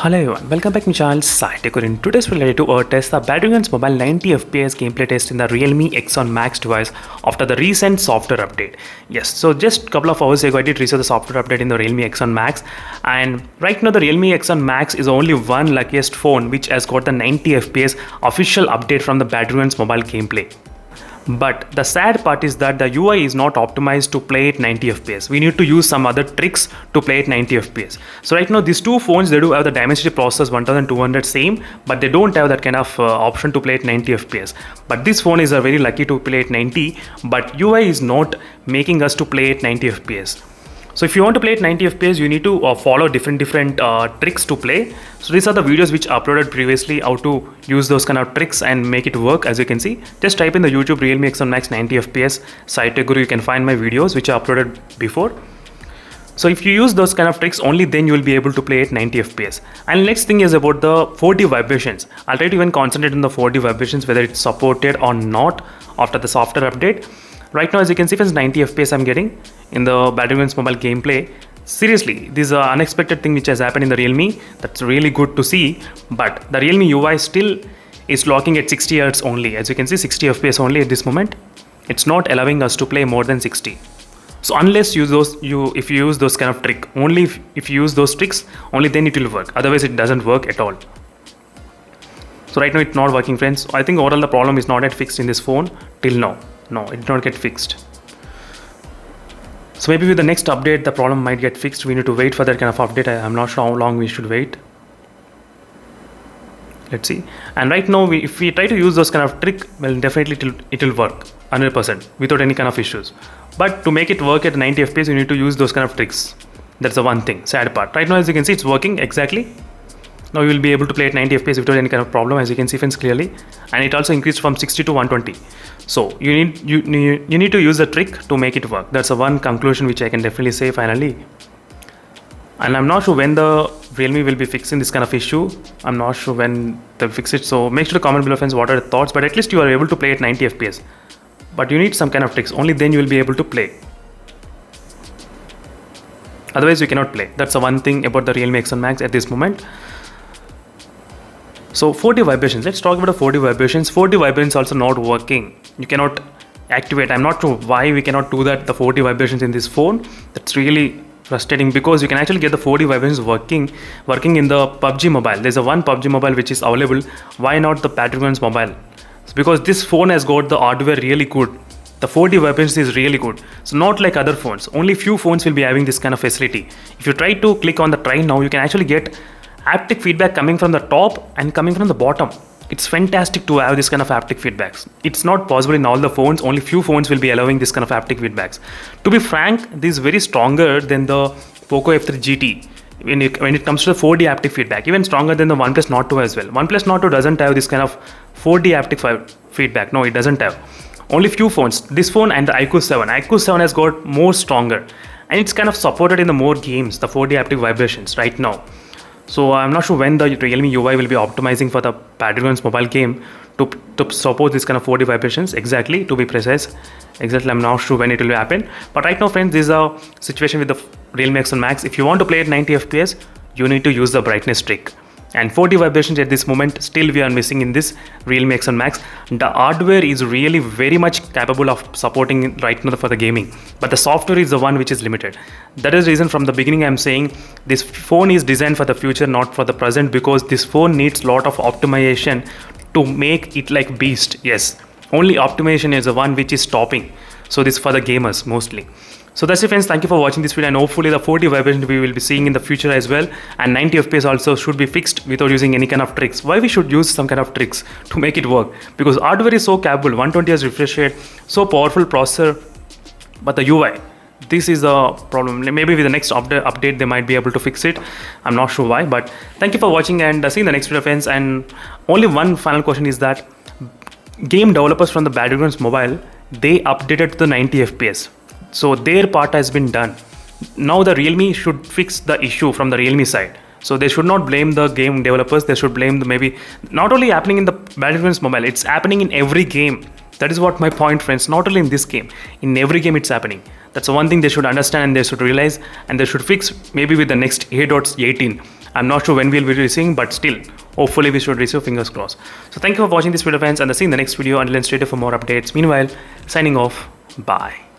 Hello everyone, welcome back to my channel SciTech. In today's video related to test the Battlegrounds Mobile 90 FPS gameplay test in the Realme X1 Max device after the recent software update. Yes, so just a couple of hours ago I did receive the software update in the Realme X1 Max, and right now the Realme X1 Max is only one luckiest phone which has got the 90 FPS official update from the Battlegrounds Mobile gameplay. But the sad part is that the UI is not optimized to play at 90 FPS. We need to use some other tricks to play at 90 FPS. So right now these two phones, they do have the Dimensity processor 1200 same, but they don't have that kind of option to play at 90 FPS. But this phone is very lucky to play at 90, but UI is not making us to play at 90 FPS. So if you want to play at 90 FPS, you need to follow different tricks to play. So these are the videos which I uploaded previously, how to use those kind of tricks and make it work. As you can see, just type in the YouTube Realme X1 Max 90 FPS SciTech Guru. You can find my videos which I uploaded before. So if you use those kind of tricks, only then you will be able to play at 90 FPS. And next thing is about the 4D vibrations. I'll try to even concentrate on the 4D vibrations, whether it's supported or not after the software update. Right now, as you can see, it's 90 FPS I'm getting in the Battlegrounds Mobile gameplay. Seriously, this is an unexpected thing which has happened in the Realme. That's really good to see. But the Realme UI still is locking at 60 Hz only. As you can see, 60 FPS only at this moment. It's not allowing us to play more than 60. So unless if you use those kind of trick, only if you use those tricks, only then it will work. Otherwise, it doesn't work at all. So right now, it's not working, friends. I think overall the problem is not yet fixed in this phone till now. No, it did not get fixed. So maybe with the next update, the problem might get fixed. We need to wait for that kind of update. I'm not sure how long we should wait. Let's see. And right now, if we try to use those kind of trick, well, definitely it will work 100% without any kind of issues. But to make it work at 90 FPS, you need to use those kind of tricks. That's the one thing, sad part. Right now, as you can see, it's working exactly. Now you will be able to play at 90 FPS without any kind of problem, as you can see, friends, clearly. And it also increased from 60 to 120. So you need to use a trick to make it work. That's the one conclusion which I can definitely say finally. And I'm not sure when the Realme will be fixing this kind of issue. I'm not sure when they'll fix it. So make sure to comment below, friends, what are the thoughts. But at least you are able to play at 90 FPS. But you need some kind of tricks. Only then you will be able to play. Otherwise you cannot play. That's the one thing about the Realme X1 Max at this moment. So 4D vibrations, let's talk about the 4D vibrations. 4D vibrations also not working. You cannot activate. I'm not sure why we cannot do that, the 4D vibrations in this phone. That's really frustrating, because you can actually get the 4D vibrations working in the PUBG Mobile. There's a one PUBG Mobile which is available. Why not the Battlegrounds Mobile? It's because this phone has got the hardware really good. The 4D vibrations is really good. So not like other phones. Only few phones will be having this kind of facility. If you try to click on the try now, you can actually get haptic feedback coming from the top and coming from the bottom. It's fantastic to have this kind of haptic feedbacks. It's not possible in all the phones. Only few phones will be allowing this kind of haptic feedbacks. To be frank, this is very stronger than the Poco F3 GT when it comes to the 4D haptic feedback. Even stronger than the OnePlus Nord 2 as well. OnePlus Nord 2 doesn't have this kind of 4D haptic feedback. No, it doesn't have. Only few phones. This phone and the iQOO 7. iQOO 7 has got more stronger. And it's kind of supported in the more games, the 4D haptic vibrations right now. So I'm not sure when the Realme UI will be optimizing for the Battlegrounds Mobile game to support this kind of 4D vibrations. Exactly, to be precise. Exactly, I'm not sure when it will happen. But right now, friends, this is a situation with the Realme X1 Max. If you want to play at 90 FPS, you need to use the brightness trick. And 4D vibrations at this moment, still we are missing in this Realme X1 Max. The hardware is really very much capable of supporting right now for the gaming. But the software is the one which is limited. That is the reason from the beginning I'm saying this phone is designed for the future, not for the present, because this phone needs a lot of optimization to make it like beast. Yes, only optimization is the one which is stopping. So this is for the gamers mostly. So that's it, friends. Thank you for watching this video, and hopefully the 4D vibration we will be seeing in the future as well, and 90 FPS also should be fixed without using any kind of tricks. Why we should use some kind of tricks to make it work? Because hardware is so capable, 120 Hz refresh rate, so powerful processor, but the UI, this is the problem. Maybe with the next update they might be able to fix it. I'm not sure why, but thank you for watching, and see you in the next video, friends. And only one final question is that game developers from the Battlegrounds Mobile, they updated to the 90 FPS. So their part has been done. Now the Realme should fix the issue from the Realme side. So they should not blame the game developers. They should blame maybe not only happening in the Battlegrounds Mobile, it's happening in every game. That is what my point, friends. Not only in this game, in every game it's happening. That's the one thing they should understand and they should realize, and they should fix maybe with the next 8.18. I'm not sure when we'll be receiving, but still, hopefully we should receive, fingers crossed. So thank you for watching this video, friends, and I'll see you in the next video. Until then, stay tuned for more updates. Meanwhile, signing off. Bye.